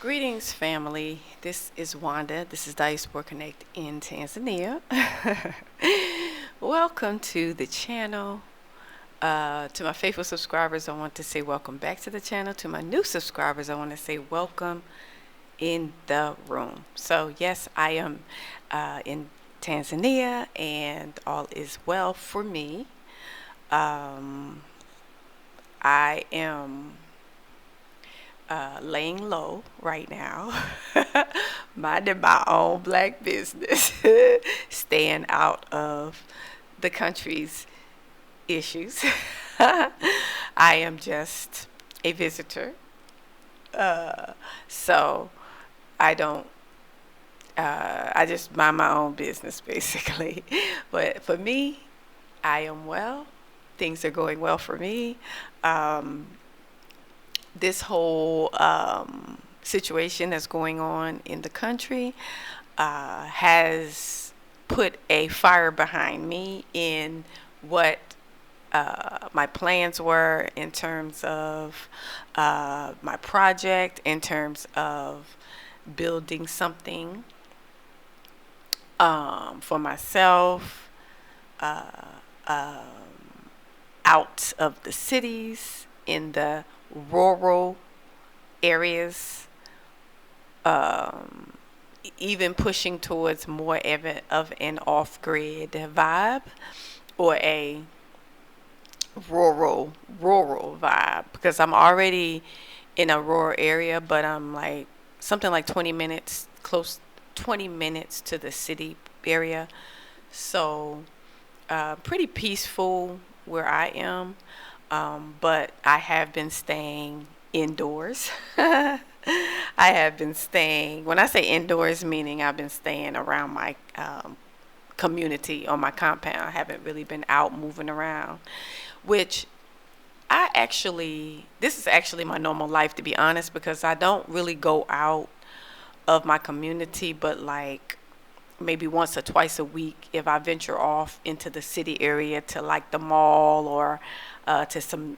Greetings, family. This is Wanda. This is Diaspora Connect in Tanzania. Welcome to the channel. To my faithful subscribers, I want to say welcome back to the channel. To my new subscribers, I want to say welcome in the room. So, yes, I am in Tanzania, and all is well for me. I am laying low right now, minding my own black business, staying out of the country's issues. I am just a visitor, so I don't. I just mind my own business, basically. But for me, I am well. Things are going well for me. This whole situation that's going on in the country has put a fire behind me in what my plans were in terms of my project, in terms of building something for myself out of the cities, in the rural areas, even pushing towards more of an off-grid vibe, or a rural vibe, because I'm already in a rural area, but I'm like something like 20 minutes to the city area. So pretty peaceful where I am. But I have been staying indoors. I have been staying, when I say indoors, meaning I've been staying around my community on my compound. I haven't really been out moving around, which this is actually my normal life, to be honest, because I don't really go out of my community, but like maybe once or twice a week if I venture off into the city area to like the mall, or to some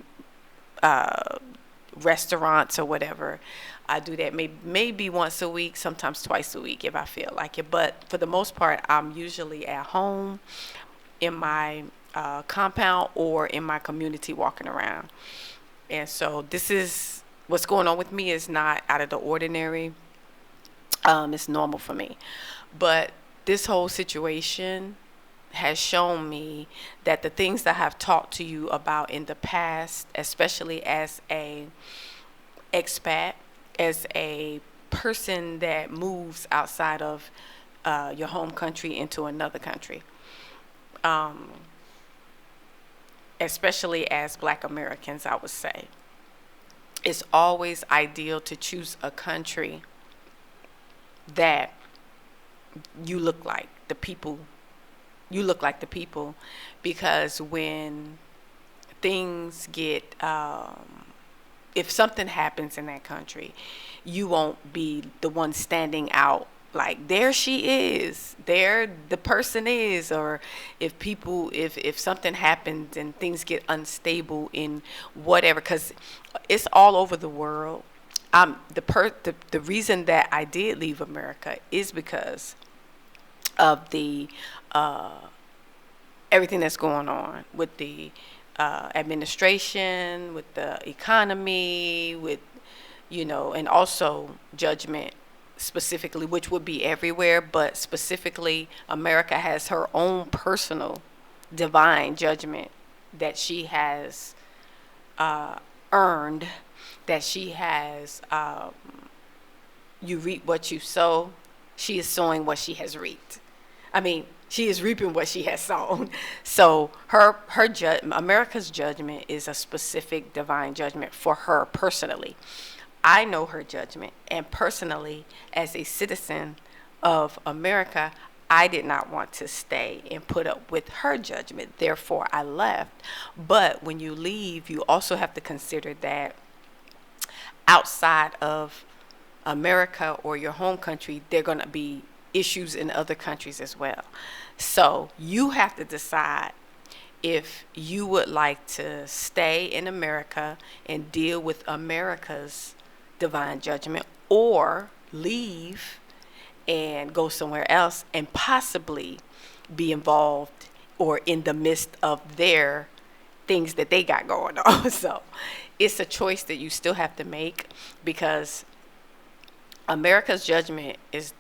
restaurants or whatever. I do that maybe once a week, sometimes twice a week if I feel like it. But for the most part, I'm usually at home in my compound or in my community walking around. And so this is what's going on with me, is not out of the ordinary. It's normal for me. But this whole situation has shown me that the things that I've talked to you about in the past, especially as a expat, as a person that moves outside of your home country into another country, especially as Black Americans, I would say, it's always ideal to choose a country that you look like the people. Because when things get, if something happens in that country, you won't be the one standing out like, there she is, there the person is. Or if something happens and things get unstable in whatever, because it's all over the world. The reason that I did leave America is because of the everything that's going on with the administration, with the economy, with, and also judgment specifically, which would be everywhere, but specifically America has her own personal divine judgment that she has earned, that she has, you reap what you sow. She is sowing what she has reaped. She is reaping what she has sown. So America's judgment is a specific divine judgment for her personally. I know her judgment, and personally, as a citizen of America, I did not want to stay and put up with her judgment. Therefore, I left. But when you leave, you also have to consider that outside of America or your home country, there are going to be issues in other countries as well. So you have to decide if you would like to stay in America and deal with America's divine judgment, or leave and go somewhere else and possibly be involved or in the midst of their things that they got going on. So it's a choice that you still have to make, because America's judgment is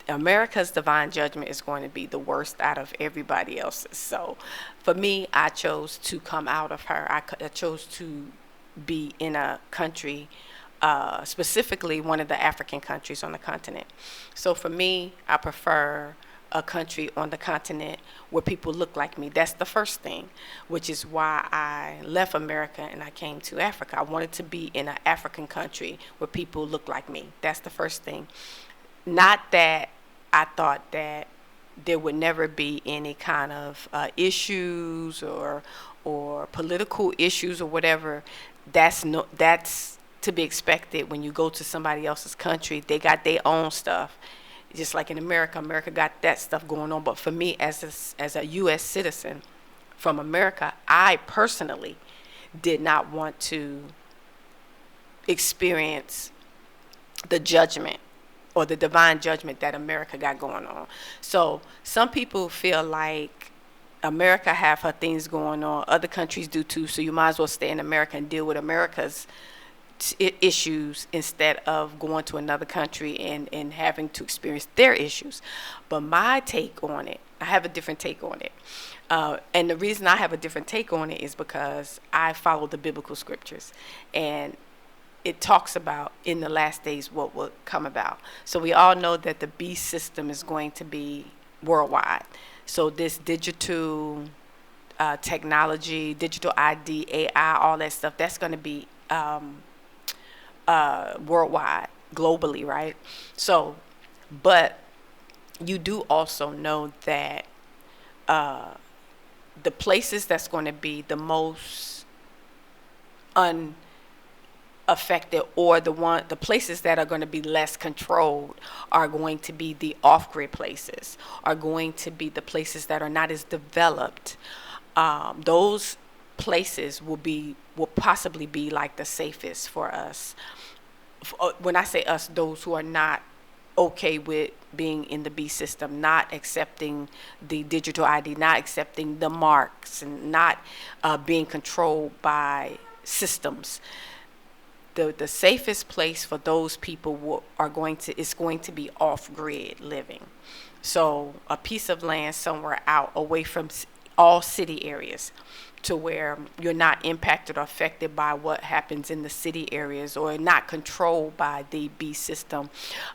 America's divine judgment is going to be the worst out of everybody else's. So for me, I chose to come out of her. I chose to be in a country, specifically one of the African countries on the continent. So for me, I prefer a country on the continent where people look like me. That's the first thing, which is why I left America and I came to Africa. I wanted to be in an African country where people look like me. That's the first thing. Not that I thought that there would never be any kind of issues or political issues or whatever. That's to be expected when you go to somebody else's country. They got their own stuff. Just like in America, America got that stuff going on. But for me, as a U.S. citizen from America, I personally did not want to experience the judgment or the divine judgment that America got going on. So some people feel like America have her things going on, other countries do too, so you might as well stay in America and deal with America's issues instead of going to another country and having to experience their issues. But my take on it, I have a different take on it. And the reason I have a different take on it is because I follow the biblical scriptures. And it talks about in the last days what will come about. So we all know that the beast system is going to be worldwide. So this digital technology, digital ID, AI, all that stuff, that's going to be worldwide, globally, right? So, but you do also know that the places that's going to be the most unaffected, or the places that are going to be less controlled, are going to be the off-grid places, are going to be the places that are not as developed. Those places will possibly be like the safest for us. When I say us, those who are not okay with being in the B system, not accepting the digital ID, not accepting the marks, and not being controlled by systems. The safest place for those people is going to be off-grid living. So a piece of land somewhere out away from all city areas, to where you're not impacted or affected by what happens in the city areas, or not controlled by the B system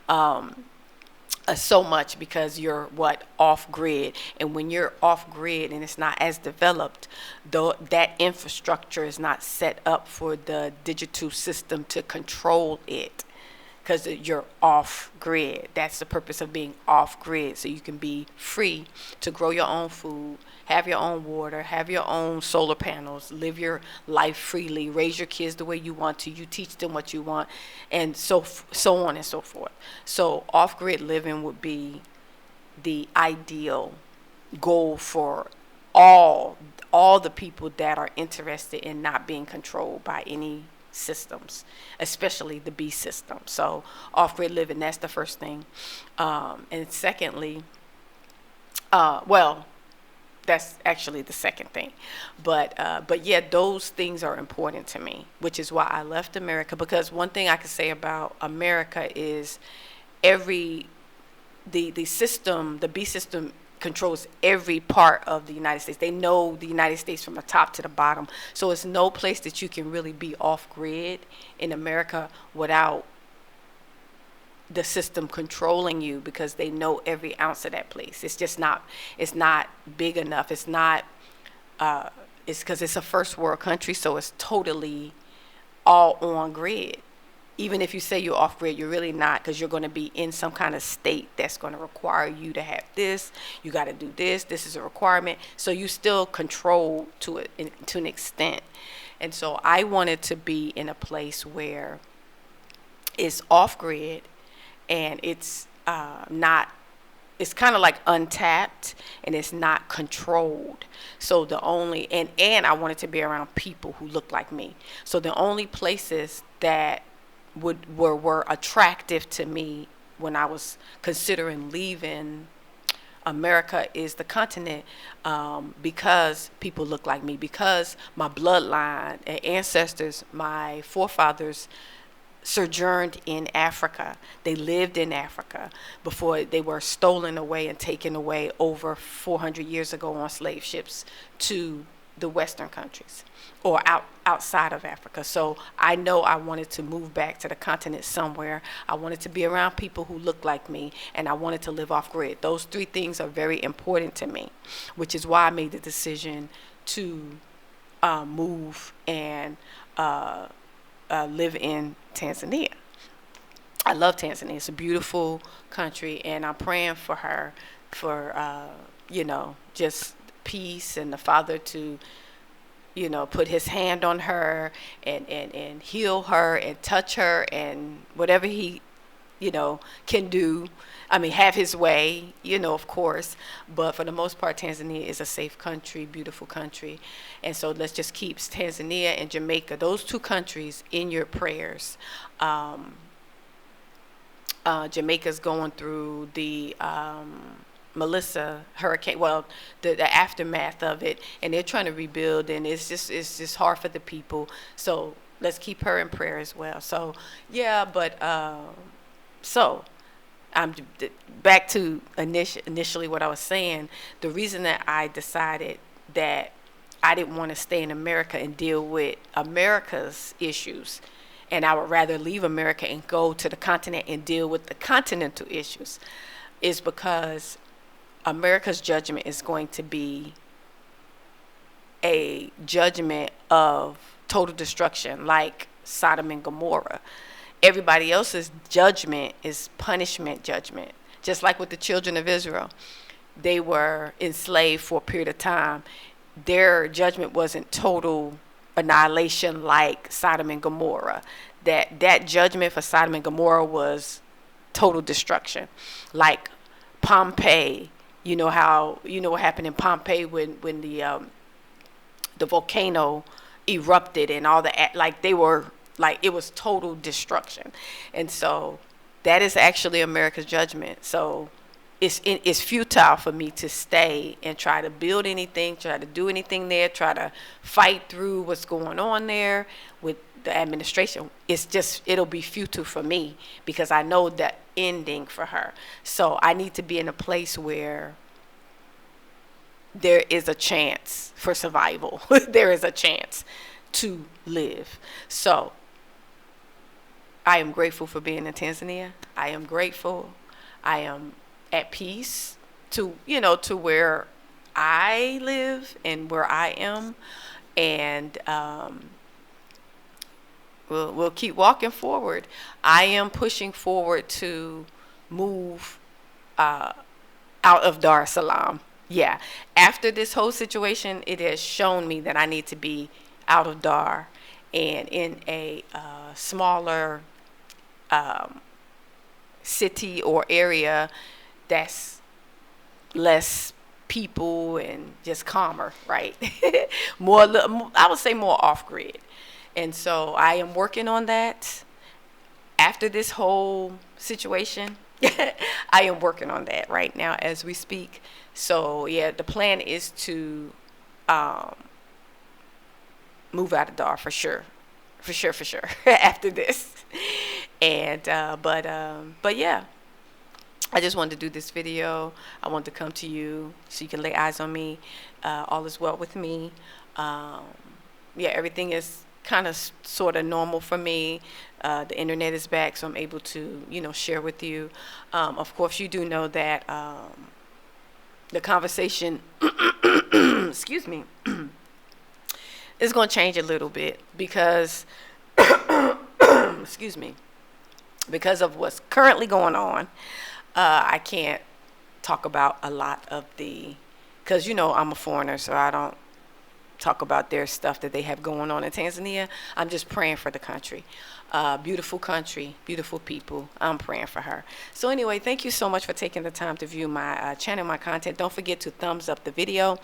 so much, because you're off grid. And when you're off grid and it's not as developed, though, that infrastructure is not set up for the digital system to control it, because you're off grid. That's the purpose of being off grid, so you can be free to grow your own food, have your own water, have your own solar panels, live your life freely, raise your kids the way you want to, you teach them what you want, and so on and so forth. So off-grid living would be the ideal goal for all the people that are interested in not being controlled by any systems, especially the B system. So off-grid living, that's the first thing. And secondly, that's actually the second thing. But yeah, those things are important to me, which is why I left America. Because one thing I can say about America is the system, the B system, controls every part of the United States. They know the United States from the top to the bottom. So it's no place that you can really be off grid in America without the system controlling you, because they know every ounce of that place. It's not big enough. It's because it's a first world country, so it's totally all on grid. Even if you say you're off grid, you're really not, because you're going to be in some kind of state that's going to require you to have this. You got to do this. This is a requirement. So you still control to an extent. And so I wanted to be in a place where it's off grid, and it's it's kind of like untapped, and it's not controlled. So and I wanted to be around people who look like me. So the only places that were attractive to me when I was considering leaving America is the continent, because people look like me, because my bloodline and ancestors, my forefathers sojourned in Africa. They lived in Africa before they were stolen away and taken away over 400 years ago on slave ships to the Western countries or outside of Africa. So I know I wanted to move back to the continent somewhere. I wanted to be around people who looked like me, and I wanted to live off grid. Those three things are very important to me, which is why I made the decision to move and live in Tanzania. I love Tanzania. It's a beautiful country, and I'm praying for her for, just peace, and the Father to, put his hand on her and heal her and touch her and whatever he, can do. I mean, have his way, of course. But for the most part, Tanzania is a safe country, beautiful country. And so let's just keep Tanzania and Jamaica, those two countries, in your prayers. Jamaica's going through the Melissa hurricane, well, the aftermath of it, and they're trying to rebuild, and it's just hard for the people. So let's keep her in prayer as well. So yeah, but so I'm back to initially what I was saying. The reason that I decided that I didn't want to stay in America and deal with America's issues, and I would rather leave America and go to the continent and deal with the continental issues, is because America's judgment is going to be a judgment of total destruction, like Sodom and Gomorrah. Everybody else's judgment is punishment judgment. Just like with the children of Israel, they were enslaved for a period of time. Their judgment wasn't total annihilation like Sodom and Gomorrah. That judgment for Sodom and Gomorrah was total destruction. Like Pompeii, what happened in Pompeii when the volcano erupted and all that, it was total destruction. And so that is actually America's judgment. So it's futile for me to stay and try to build anything, try to do anything there, try to fight through what's going on there with the administration. It'll be futile for me because I know the ending for her. So I need to be in a place where there is a chance for survival. There is a chance to live. So I am grateful for being in Tanzania. I am grateful. I am at peace to where I live and where I am. And we'll keep walking forward. I am pushing forward to move out of Dar es Salaam. Yeah. After this whole situation, it has shown me that I need to be out of Dar and in a smaller city or area that's less people and just calmer, right? I would say more off-grid. And so I am working on that. After this whole situation, I am working on that right now as we speak. So yeah, the plan is to move out of Dar for sure after this. And but yeah, I just wanted to do this video. I wanted to come to you so you can lay eyes on me. All is well with me. Yeah, everything is kind of sort of normal for me. The internet is back, so I'm able to share with you. Of course, you do know that the conversation excuse me is going to change a little bit because excuse me, because of what's currently going on. I can't talk about a lot of because I'm a foreigner, so I don't talk about their stuff that they have going on in Tanzania. I'm just praying for the country. Beautiful country, beautiful people. I'm praying for her. So anyway, thank you so much for taking the time to view my channel, my content. Don't forget to thumbs up the video.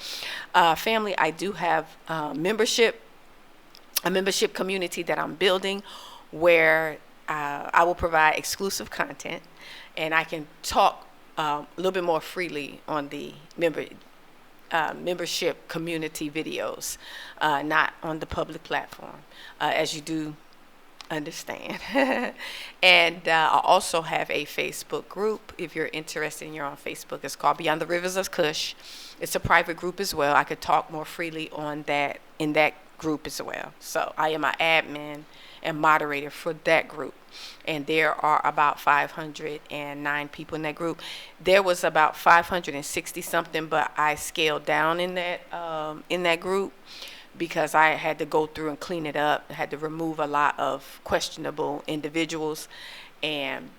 Family, I do have a membership community that I'm building where I will provide exclusive content, and I can talk a little bit more freely on the membership community videos, not on the public platform, as you do understand. And I also have a Facebook group. If you're interested and you're on Facebook, it's called Beyond the Rivers of Kush. It's a private group as well. I could talk more freely on that in that group as well. So I am an admin and moderator for that group, and there are about 509 people in that group. There was about 560 something, but I scaled down in that group because I had to go through and clean it up. I had to remove a lot of questionable individuals and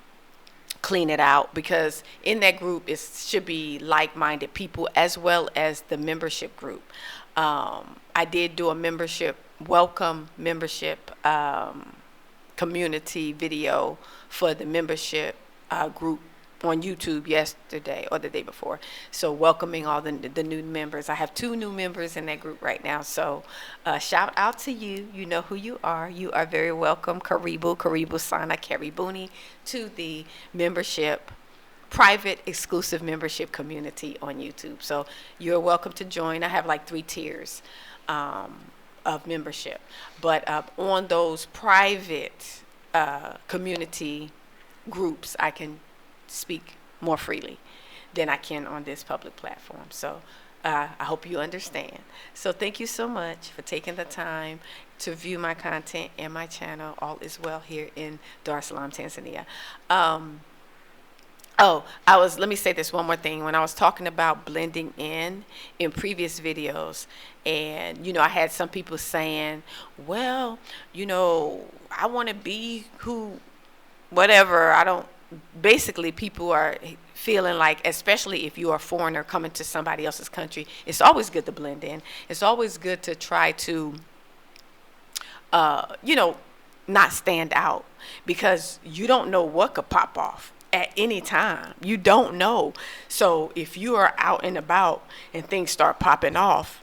clean it out, because in that group it should be like-minded people as well as the membership group. I did do a welcome membership community video for the membership group on YouTube yesterday or the day before. So welcoming all the new members. I have 2 new members in that group right now. So shout out to you. You know who you are. You are very welcome. Karibu Sana Karibuni to the membership, private exclusive membership community on YouTube. So you're welcome to join. I have like 3 tiers of membership. But on those private community groups, I can speak more freely than I can on this public platform. So I hope you understand. So thank you so much for taking the time to view my content and my channel. All is well here in Dar es Salaam, Tanzania. Let me say this one more thing. When I was talking about blending in previous videos, and, I had some people saying, well, I want to be whatever. Basically, people are feeling like, especially if you are a foreigner coming to somebody else's country, it's always good to blend in. It's always good to try to, not stand out, because you don't know what could pop off at any time. You don't know. So if you are out and about and things start popping off,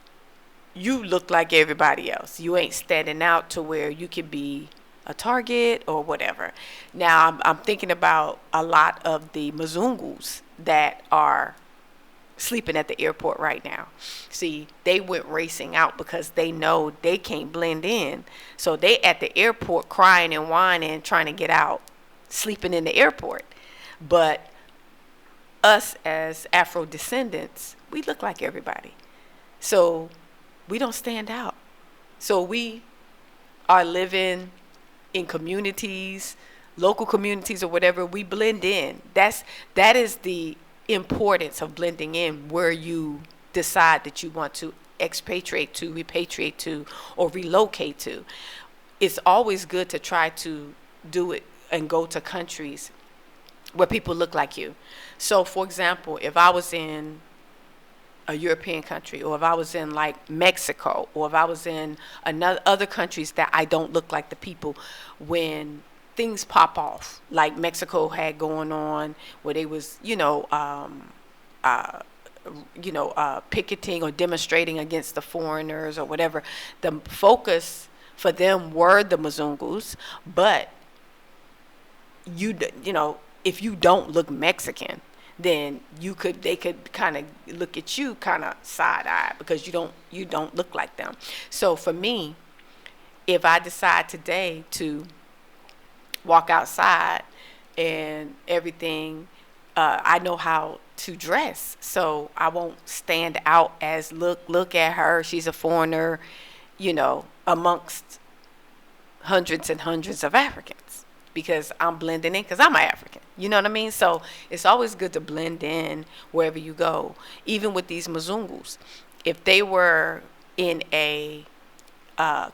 you look like everybody else. You ain't standing out to where you could be a target or whatever. Now I'm thinking about a lot of the Mzungus that are sleeping at the airport right now. See, they went racing out because they know they can't blend in. So they at the airport crying and whining, trying to get out, sleeping in the airport. But us as Afro descendants, we look like everybody. So we don't stand out. So we are living in communities, local communities or whatever. We blend in. That is the importance of blending in, where you decide that you want to expatriate to, repatriate to, or relocate to. It's always good to try to do it and go to countries where people look like you. So for example, if I was in a European country, or if I was in like Mexico, or if I was in other countries that I don't look like the people, when things pop off, like Mexico had going on, where they was, picketing or demonstrating against the foreigners or whatever, the focus for them were the Mzungus. But if you don't look Mexican, then they could kind of look at you kind of side-eye, because you don't look like them. So for me, if I decide today to walk outside and everything, I know how to dress, so I won't stand out as look at her, she's a foreigner, amongst hundreds and hundreds of Africans, because I'm blending in, because I'm an African. You know what I mean? So it's always good to blend in wherever you go. Even with these Mzungus, if they were in a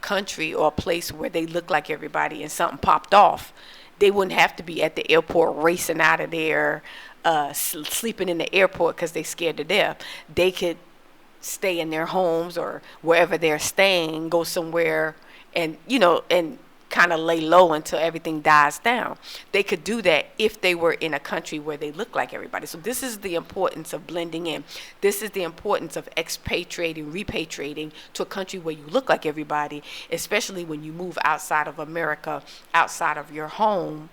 country or a place where they look like everybody and something popped off, they wouldn't have to be at the airport racing out of there, sleeping in the airport because they scared to death. They could stay in their homes or wherever they're staying, go somewhere and kind of lay low until everything dies down. They could do that if they were in a country where they look like everybody. So this is the importance of blending in. This is the importance of expatriating, repatriating to a country where you look like everybody, especially when you move outside of America, outside of your home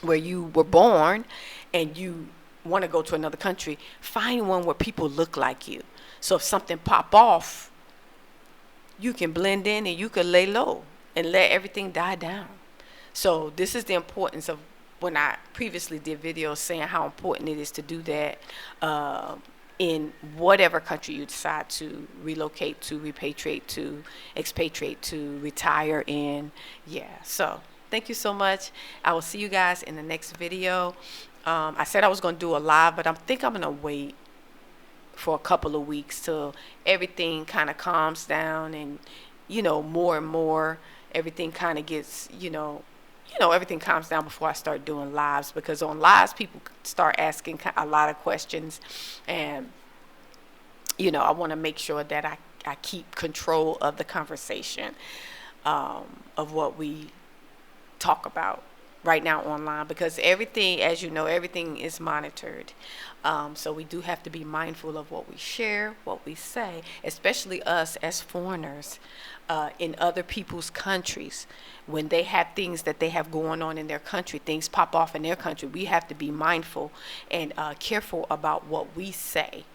where you were born, and you want to go to another country. Find one where people look like you. So if something pop off, you can blend in and you can lay low and let everything die down. So this is the importance of, when I previously did videos saying how important it is to do that in whatever country you decide to relocate to, repatriate to, expatriate to, retire in. Yeah, so thank you so much. I will see you guys in the next video. I said I was going to do a live, but I think I'm going to wait for a couple of weeks till everything kind of calms down, and more and more everything kind of gets everything calms down before I start doing lives, because on lives people start asking a lot of questions, and I want to make sure that I keep control of the conversation of what we talk about right now online, because everything, as you know, everything is monitored. So we do have to be mindful of what we share, what we say, especially us as foreigners in other people's countries. When they have things that they have going on in their country, things pop off in their country, we have to be mindful and careful about what we say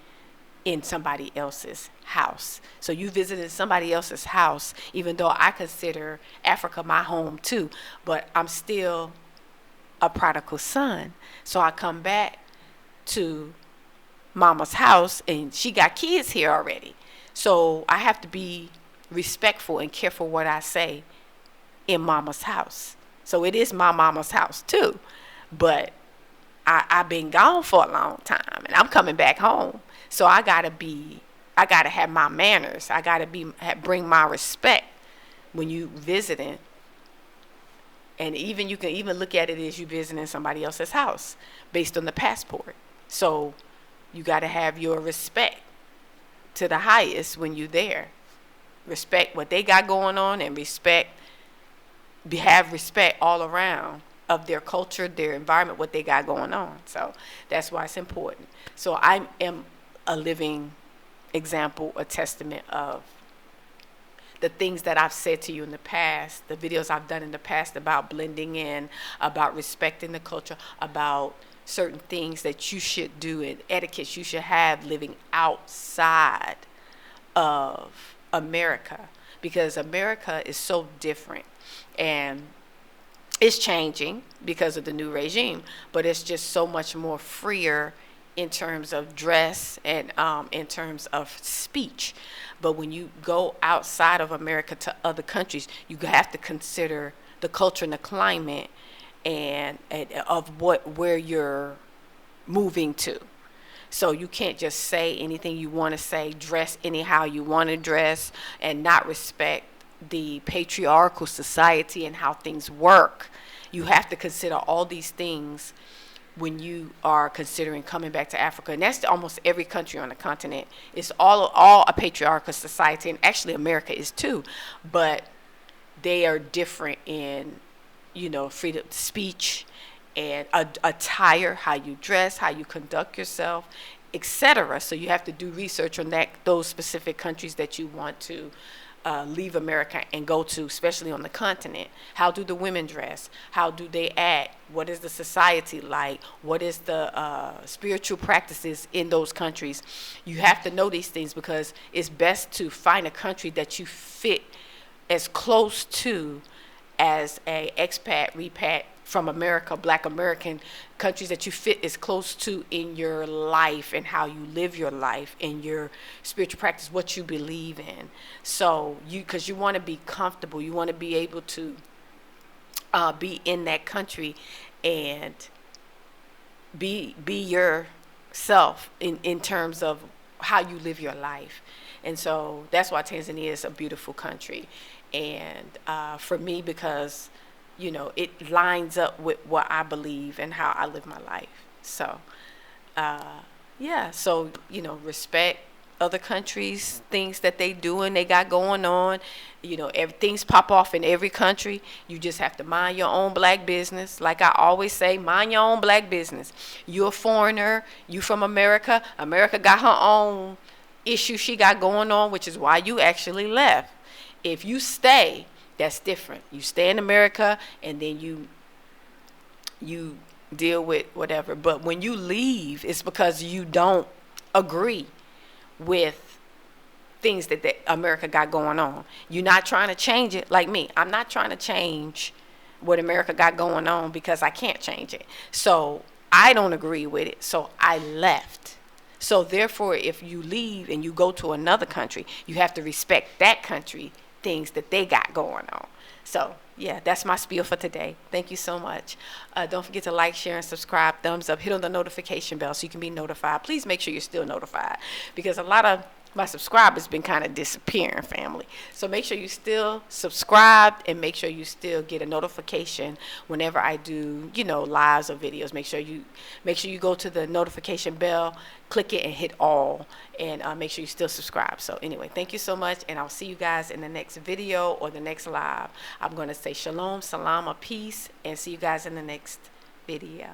in somebody else's house. So you visited somebody else's house, even though I consider Africa my home too, but I'm still a prodigal son. So I come back to mama's house and she got kids here already. So I have to be respectful and careful what I say in mama's house. So it is my mama's house too, but I've been gone for a long time and I'm coming back home. So I gotta have my manners. I gotta bring my respect when you visiting. And even you can even look at it as you visiting somebody else's house based on the passport. So you got to have your respect to the highest when you're there. Respect what they got going on, and have respect all around of their culture, their environment, what they got going on. So that's why it's important. So I am a living example, a testament of the things that I've said to you in the past, the videos I've done in the past about blending in, about respecting the culture, about certain things that you should do and etiquettes you should have living outside of America, because America is so different and it's changing because of the new regime, but it's just so much more freer in terms of dress and in terms of speech. But when you go outside of America to other countries, you have to consider the culture and the climate and of where you're moving to. So you can't just say anything you want to say, dress anyhow you want to dress, and not respect the patriarchal society and how things work. You have to consider all these things when you are considering coming back to Africa. And that's almost every country on the continent. It's all a patriarchal society, and actually America is too, but they are different in, freedom of speech and attire, how you dress, how you conduct yourself, etc. So you have to do research on those specific countries that you want to leave America and go to, especially on the continent. How do the women dress? How do they act? What is the society like? What is the spiritual practices in those countries? You have to know these things, because it's best to find a country that you fit as close to as a expat, repat from America, Black American countries that you fit as close to in your life and how you live your life and your spiritual practice, what you believe in. So because you want to be comfortable, you want to be able to be in that country and be yourself in terms of how you live your life. And so that's why Tanzania is a beautiful country. And for me, because it lines up with what I believe and how I live my life. So, so, respect other countries, things that they doing, they got going on. You know, everything's pop off in every country. You just have to mind your own black business. Like I always say, mind your own black business. You're a foreigner. You from America. America got her own issue she got going on, which is why you actually left. If you stay, that's different. You stay in America and then you deal with whatever. But when you leave, it's because you don't agree with things that America got going on. You're not trying to change it like me. I'm not trying to change what America got going on because I can't change it. So I don't agree with it. So I left. So therefore, if you leave and you go to another country, you have to respect that country, things that they got going on. So yeah, that's my spiel for today. Thank you so much. Don't forget to like, share, and subscribe. Thumbs up. Hit on the notification bell so you can be notified. Please make sure you're still notified, because a lot of my subscribers been kind of disappearing, family. So make sure you still subscribed and make sure you still get a notification whenever I do, you know, lives or videos. Make sure you go to the notification bell, click it, and hit all, and make sure you still subscribe. So anyway, thank you so much, and I'll see you guys in the next video or the next live. I'm going to say shalom, salam, or peace, and see you guys in the next video.